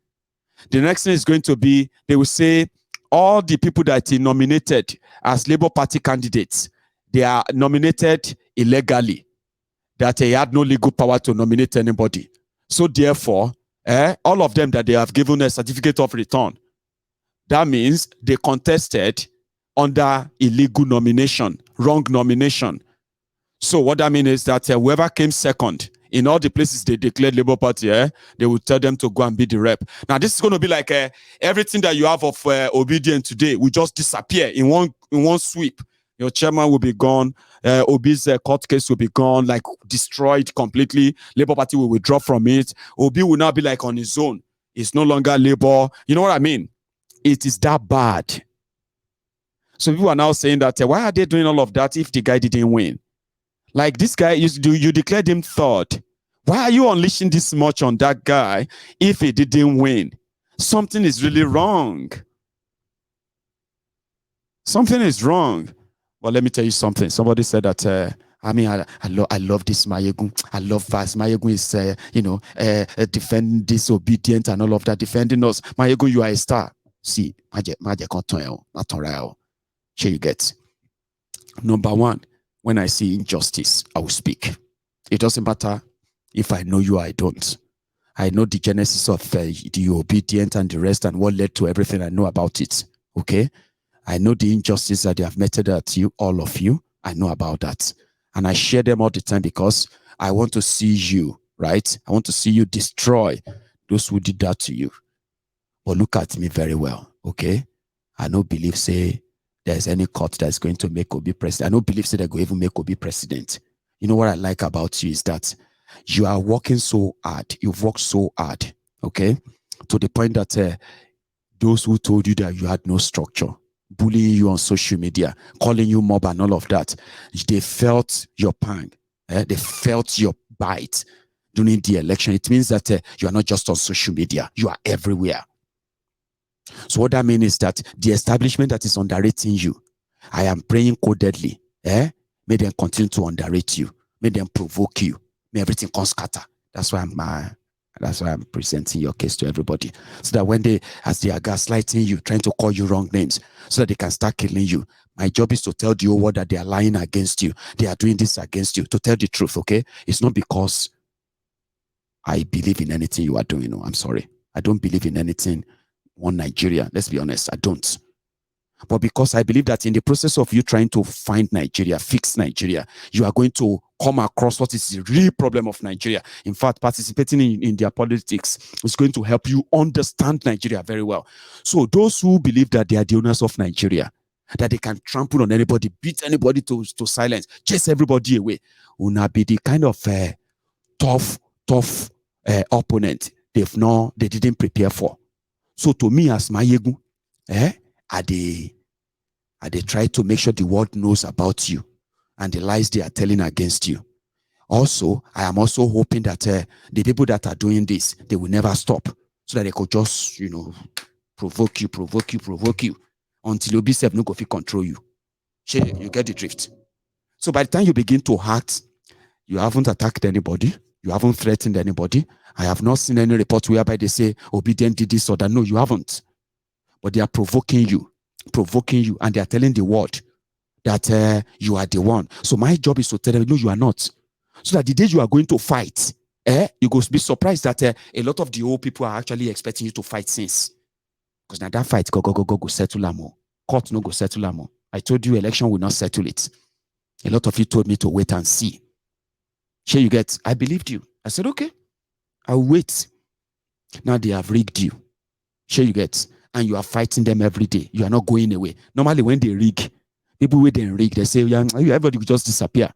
the next thing is going to be, they will say all the people that he nominated as Labour Party candidates, they are nominated illegally, that he had no legal power to nominate anybody. So therefore, all of them that they have given a certificate of return, that means they contested under illegal nomination, wrong nomination. So what that means is that whoever came second in all the places they declared Labour Party, they will tell them to go and be the rep. Now this is going to be like everything that you have of Obidient today will just disappear in one sweep. Your chairman will be gone. Obi's court case will be gone, like destroyed completely. Labour Party will withdraw from it. Obi will now be like on his own. It's no longer Labour. You know what I mean? It is that bad. So people are now saying that why are they doing all of that if the guy didn't win? Like this guy, you declared him third. Why are you unleashing this much on that guy if he didn't win? Something is really wrong. Something is wrong. Well, let me tell you something. Somebody said that, I love this Mayegun. I love Vas. Mayegun is, defending disobedient and all of that, defending us. Mayegun, you are a star. See, you get. Number one, when I see injustice, I will speak. It doesn't matter if I know you or I don't. I know the genesis of the obedient and the rest and what led to everything. I know about it. Okay? I know the injustice that they have meted at you, all of you. I know about that. And I share them all the time because I want to see you, right? I want to see you destroy those who did that to you. But look at me very well, okay? I don't believe, say, there's any court that's going to make Obi president. I don't believe, say, they're going to even make Obi president. You know what I like about you is that you are working so hard. You've worked so hard, okay? To the point that those who told you that you had no structure, bullying you on social media, calling you mob and all of that, they felt your pang. They felt your bite during the election. It means that you are not just on social media. You are everywhere. So what that means is that the establishment that is underrating you, I am praying codedly. May them continue to underrate you. May them provoke you. May everything come scatter. That's why I'm presenting your case to everybody. So that when as they are gaslighting you, trying to call you wrong names, so that they can start killing you. My job is to tell the whole world that they are lying against you. They are doing this against you. To tell the truth, okay? It's not because I believe in anything you are doing. No, I'm sorry. I don't believe in anything on Nigeria. Let's be honest, I don't. But because I believe that in the process of you trying to find Nigeria, fix Nigeria, you are going to come across what is the real problem of Nigeria. In fact, participating in their politics is going to help you understand Nigeria very well. So those who believe that they are the owners of Nigeria, that they can trample on anybody, beat anybody to silence, chase everybody away, will not be the kind of tough opponent they didn't prepare for. So to me as Mayegun, they try to make sure the world knows about you and the lies they are telling against you. Also, I am also hoping that the people that are doing this, they will never stop, so that they could just, provoke you until Obi self no go fit control you. You get the drift. So by the time you begin to act, you haven't attacked anybody, you haven't threatened anybody. I have not seen any report whereby they say Obidient did this or that. No, you haven't. But they are provoking you, and they are telling the world that you are the one. So my job is to tell them, no, you are not. So that the day you are going to fight, you go be surprised that a lot of the old people are actually expecting you to fight since. Because now that fight go settle amo. Court no go settle amo. I told you election will not settle it. A lot of you told me to wait and see. Sure, you get, I believed you. I said, okay, I'll wait. Now they have rigged you. Sure, you get, and you are fighting them every day. You are not going away. Normally when they rig, people with them rig, they say, yeah, everybody will just disappear.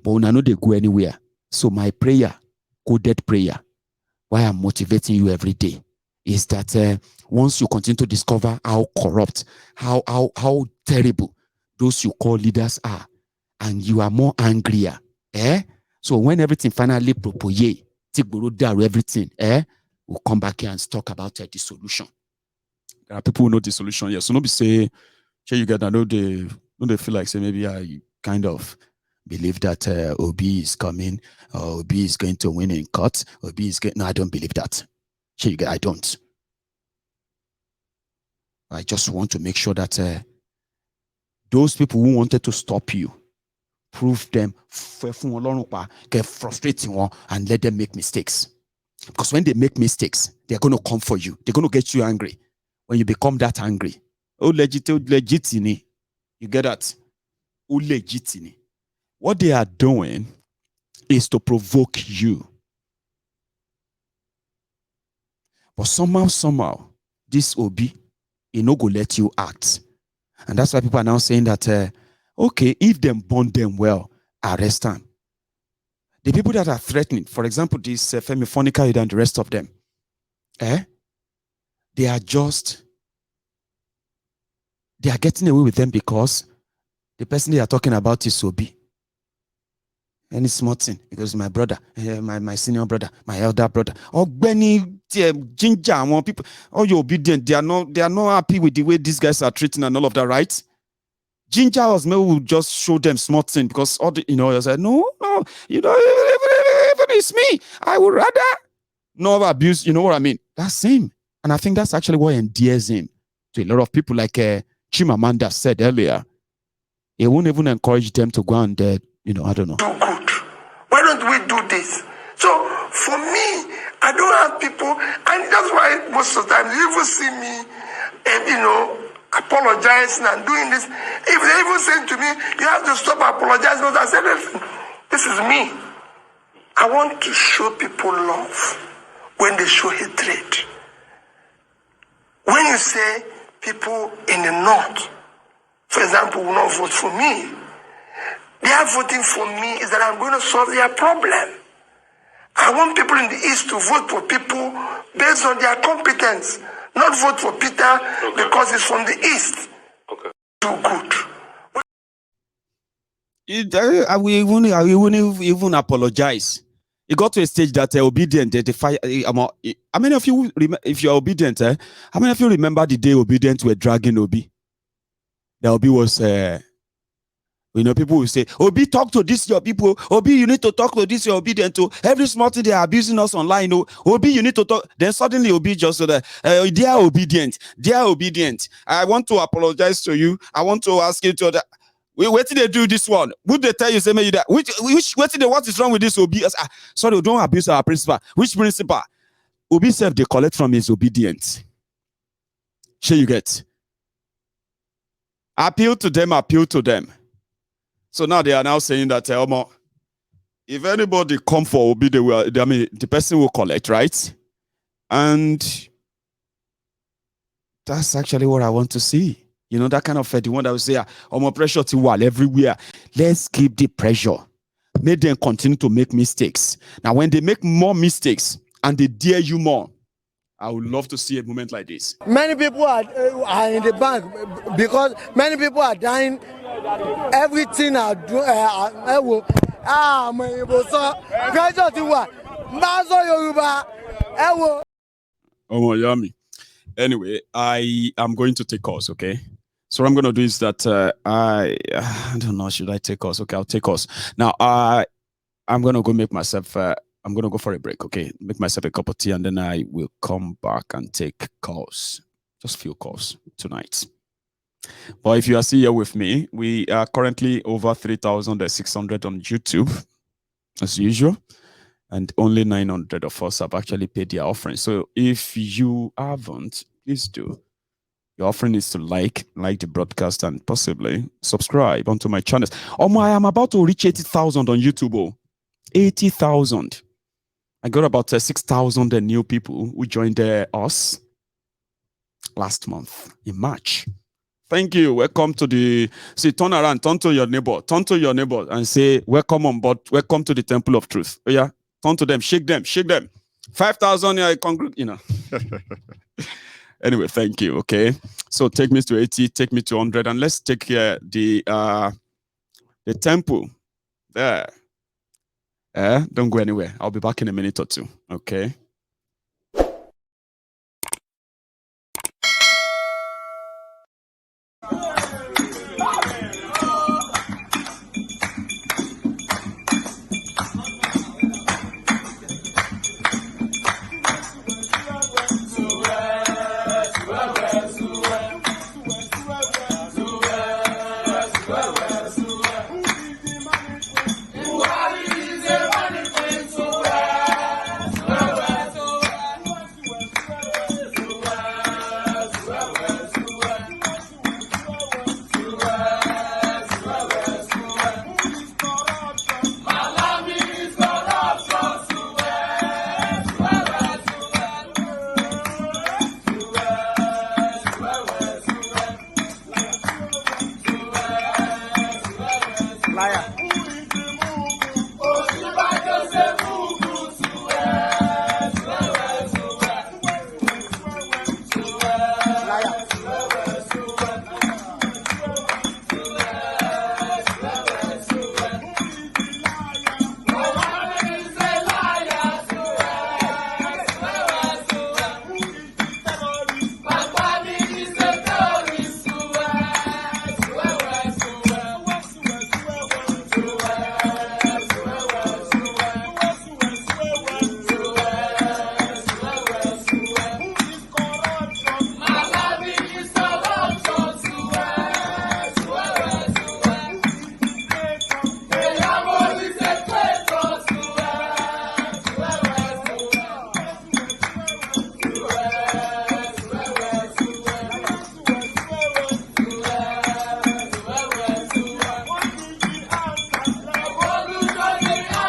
But when I know they go anywhere. So my prayer, coded prayer, why I'm motivating you every day, is that once you continue to discover how corrupt, how terrible those you call leaders are, and you are more angrier So when everything finally propose, everything, we'll come back here and talk about the solution. There are people who know the solution, yes. So nobody say, sure you get that, they feel like say maybe I kind of believe that Obi is coming, or Obi is going to win in court. Obi is no, I don't believe that. Sure you get, I don't. I just want to make sure that those people who wanted to stop you, prove them, get frustrating and let them make mistakes. Because when they make mistakes, they're going to come for you. They're going to get you angry. When you become that angry, legitini, you get that? Legitini. What they are doing is to provoke you. But somehow, this Obi, he no go let you act. And that's why people are now saying that, okay, if them burn them well, arrest them. The people that are threatening, for example, this Femi Fonica and the rest of them, they are getting away with them because the person they are talking about is Obi. Any small thing, because my brother, my senior brother, my elder brother, or Benny, Ginger, people, all you're obedient, they are not happy with the way these guys are treating and all of that, right? Ginger was maybe will just show them small thing because all the, I said, no, even it's me, I would rather not abuse, you know what I mean? That's him. And I think that's actually what endears him to a lot of people, like Chimamanda said earlier. He won't even encourage them to go and, I don't know. Do good. Why don't we do this? So for me, I don't have people, and that's why most of the time you even see me, apologizing and doing this. If they even say to me, you have to stop apologizing, I said, listen, this is me. I want to show people love when they show hatred. When you say people in the north, for example, will not vote for me, they are voting for me is that I'm going to solve their problem. I want people in the east to vote for people based on their competence, not vote for Peter because he's from the east. Okay. Do good. I will even apologize. It got to a stage that obedient, the fire. How many of you, if you're obedient, how many of you remember the day obedient were dragging Obi? The Obi was, people will say, Obi, talk to this your people. Obi, you need to talk to this your obedient to. Every small thing they are abusing us online. Obi, you need to talk. Then suddenly Obi just said, they are obedient. They are obedient. I want to apologize to you. I want to ask you to that. Wait till they do this one. Would they tell you, say maybe that? What is wrong with this Obi? Sorry, don't abuse our principal. Which principal? Obi said they collect from his obedience. Sure you get. Appeal to them. So now they are now saying that, if anybody come for Obi, the person will collect, right? And that's actually what I want to see. That kind of the one that will say, pressure to wall everywhere. Let's keep the pressure. Make them continue to make mistakes. Now, when they make more mistakes and they dare you more, I would love to see a moment like this. Many people are in the bank because many people are dying. Everything are doing. Yummy. Anyway, I am going to take calls, okay? So what I'm going to do is that I don't know, should I take calls? Okay, I'll take calls. Now, I'm going to go make myself, I'm going to go for a break, okay? Make myself a cup of tea, and then I will come back and take calls. Just few calls tonight. But if you are still here with me, we are currently over 3,600 on YouTube, as usual. And only 900 of us have actually paid their offering. So if you haven't, please do. Your offering is to like the broadcast and possibly subscribe onto my channels. I am about to reach 80,000 on YouTube. 80,000. I got about 6,000 new people who joined us last month in March. Thank you. Welcome to turn around, turn to your neighbor and say, welcome on board, welcome to the temple of truth. Oh, yeah. Turn to them, shake them. 5,000, Anyway, thank you, okay? So take me to 80, take me to 100, and let's take the temple there. Don't go anywhere. I'll be back in a minute or two. Okay. Liar.